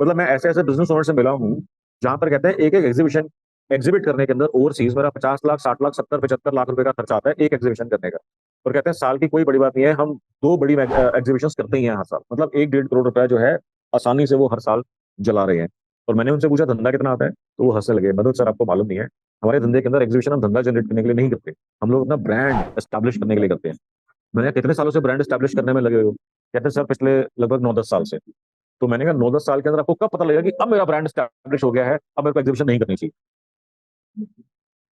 मतलब मैं ऐसे ऐसे बिजनेस ओनर से मिला हूँ जहां पर कहते हैं एक एक एग्जीबिशन एग्जिबिट करने के अंदर ओवरसीज मेरा 50 लाख 60 लाख 70 75 लाख रुपए का खर्चा आता है एक एग्जीबिशन करने का। और कहते हैं साल की कोई बड़ी बात नहीं है, हम दो बड़ी एग्जीबिशन करते ही हैं हर साल, मतलब 1 1.5 करोड़ रुपया जो है आसानी से वो हर साल जला रहे हैं। और मैंने उनसे पूछा धंधा कितना आता है, तो वो हंसने लगे, मतलब सर आपको मालूम नहीं है, हमारे धंधे के अंदर एग्जीबिशन हम धंधा जनरेट करने के लिए नहीं करते, हम लोग अपना ब्रांड एस्टैब्लिश करने के लिए करते हैं। मैंने कहा कितने सालों से ब्रांड एस्टैब्लिश करने में लगे हो? कहते हैं सर पिछले लगभग 9 10 साल से। तो मैंने कहा 9 10 साल के अंदर आपको कब पता लगेगा कि अब मेरा ब्रांड स्टैब्लिश हो गया है, अब मेरे को एग्जीबिशन नहीं करनी चाहिए?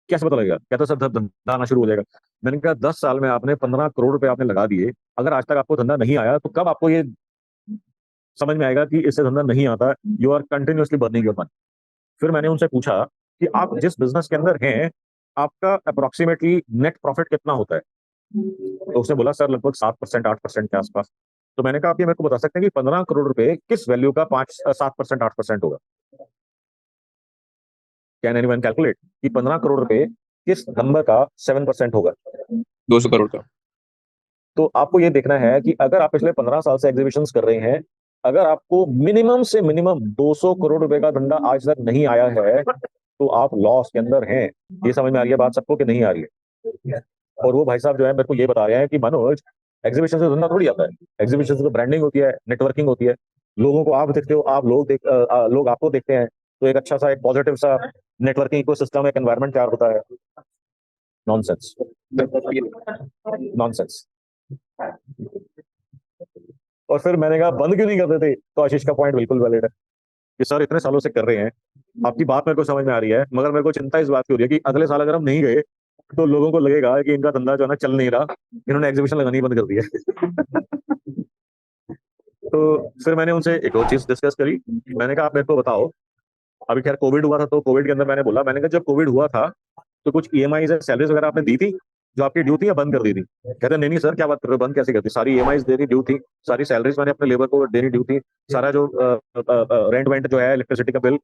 कैसे पता लगेगा? कहता सर धंधा आना शुरू हो जाएगा। मैंने कहा 10 साल में आपने 15 करोड़ रुपए आपने लगा दिए, अगर आज तक आपको धंधा नहीं आया तो कब आपको ये समझ में आएगा कि इससे धंधा नहीं आता? You are continuously burning your money. फिर मैंने उनसे पूछा कि आप जिस बिजनेस के अंदर हैं आपका अप्रोक्सीमेटली नेट प्रॉफिट कितना होता है? तो उसने बोला सर लगभग 7% 8% के आसपास। तो मैंने कहा आप ये मेरे को बता सकते हैं कि 15 करोड़ रुपए किस वैल्यू का 5 7% 8% होगा? कैन एनीवन कैलकुलेट कि 15 करोड़ रुपए किस नंबर का 7% होगा? 200 करोड़ का। तो आपको ये देखना है कि अगर आप पिछले 15 साल से एग्जीबिशन कर रहे हैं, अगर आपको मिनिमम से मिनिमम 200 करोड़ रुपए का धंधा आज तक नहीं आया है तो आप लॉस के अंदर हैं। ये समझ में आ रही है बात सबको कि नहीं आ रही है? और वो भाई साहब जो है मेरे को ये बता रहे हैं कि मनोज एग्जीबिशन से धंधा थोड़ी आता है, एग्जीबिशन से तो ब्रांडिंग होती है, नेटवर्किंग होती है, लोगों को आप देखते हो, आप लोग आपको देखते हैं, तो एक अच्छा सा एक पॉजिटिव सा नेटवर्किंग इकोसिस्टम एक एनवायरनमेंट तैयार होता है। Nonsense, nonsense. और फिर मैंने कहा बंद क्यों नहीं कर देते? तो आशीष का पॉइंट बिल्कुल वैलिड है कि सर इतने सालों से कर रहे हैं, आपकी बात मेरे को समझ में आ रही है, मगर मेरे को चिंता इस बात की हो रही है कि अगले साल अगर हम नहीं गए तो लोगों को लगेगा कि इनका धंधा जो है ना चल नहीं रहा, इन्होंने एग्जीबिशन लगानी बंद कर दी है। तो फिर मैंने उनसे एक और चीज डिस्कस करी। मैंने कहा आप मेरे को बताओ, अभी खैर कोविड हुआ था, तो कोविड के अंदर मैंने बोला, मैंने कहा जब कोविड हुआ था तो कुछ ईएमआई सैलरीज वगैरह आपने दी थी जो आपकी ड्यू थी, या बंद कर दी थी? कहते नहीं नहीं सर क्या बात कर रहे हो, बंद कैसे कर दी, सारी ईएमआई देनी ड्यू थी, सारी सैलरीज मैंने अपने लेबर को देनी ड्यू थी, सारा जो रेंट वेंट जो है इलेक्ट्रिसिटी का बिल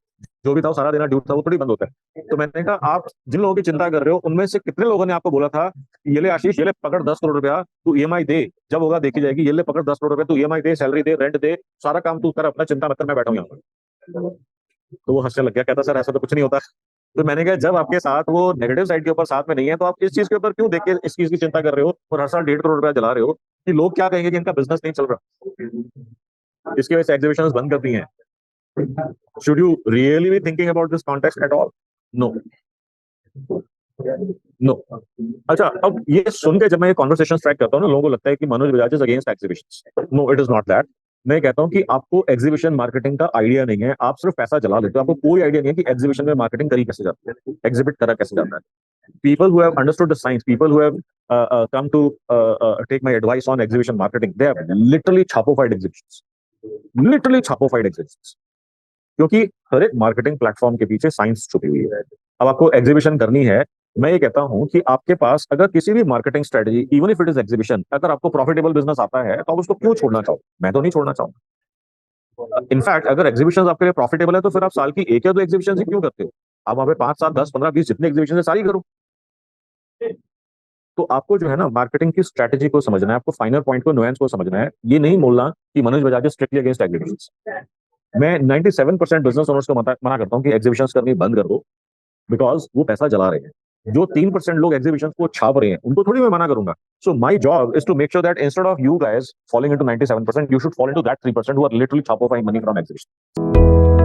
जो भी था वो सारा देना ड्यू था, वो थोड़ी बंद होता है। तो मैंने कहा आप जिन लोगों की चिंता कर रहे हो उनमें से कितने लोगों ने आपको बोला था ये ले आशीष, ये ले पकड़ 10 करोड़ रुपया, तू ईएमआई दे, जब होगा देखी जाएगी, ये ले पकड़ 10 करोड़ रुपया, तू ईएमआई दे, सैलरी दे, रेंट दे, सारा काम तू कर, अपना चिंता मत कर, मैं बैठा हूँ यहाँ पर। तो वो हंसने लग गया, कहता सर ऐसा तो कुछ नहीं होता। तो मैंने कहा जब आपके साथ वो नेगेटिव साइड के ऊपर साथ में नहीं है तो आप इस चीज के ऊपर क्यों देख के इस चीज की चिंता कर रहे हो और हर साल 1.5 करोड़ रुपया जला रहे हो कि लोग क्या कहेंगे कि इनका बिजनेस नहीं चल रहा? इसकी वजह से एग्जीबिशन बंद कर दी हैं। Should you really be thinking about this context at all? No, no. अच्छा, अब ये सुन के जब मैं ये कॉन्वर्सेशन ट्रैक करता हूँ ना, लोगों को लगता है कि Manoj Bajaj is against exhibition. No, it is not that. मैं कहता हूँ कि आपको एग्जीबिशन मार्केटिंग का आइडिया नहीं है, आप सिर्फ पैसा जला लेते हो, आपको कोई आइडिया नहीं है कि एग्जीबिशन में मार्केटिंग करी कैसे जाती है, एग्जिबिट करा कैसे जाता है। People who have understood the science, people who have come to take my advice on exhibition marketing, they have literally छापोफाइड exhibitions, literally छापोफाइड exhibitions, क्योंकि हर एक मार्केटिंग प्लेटफॉर्म के पीछे साइंस छुपी हुई है। अब आपको एग्जीबिशन करनी है, मैं ये कहता हूं कि आपके पास अगर किसी भी marketing strategy, even if it is exhibition, अगर आपको प्रॉफिटेबल बिजनेस आता है तो आप उसको क्यों छोड़ना चाहो? मैं तो नहीं छोड़ना चाहूंगा। इनफैक्ट अगर एग्जीबिशन आपके लिए प्रॉफिटेबल है तो फिर आप साल की एक या दो एग्जीबिशन ही क्यों करते हो? आप वहां पे 5 7 10 15 20 जितने एग्जीबिशन है सारी करो। तो आपको जो है ना मार्केटिंग की स्ट्रेटेजी को समझना है, आपको फाइनल पॉइंट को, नुएंस को समझना है। ये नहीं बोलना कि Manoj Bajaj strictly against exhibition. मैं 97% बिजनेस ओनर्स को मना करता हूँ कि एग्जीबिशन करनी बंद कर दो, बिकॉज वो पैसा जला रहे हैं। जो 3% लोग एग्जीबिशन को छाप रहे हैं उनको थोड़ी मैं मना करूंगा। So my job is to make sure that instead of you guys following into 97%, you should fall into that 3% who are literally chopifying money from exhibition.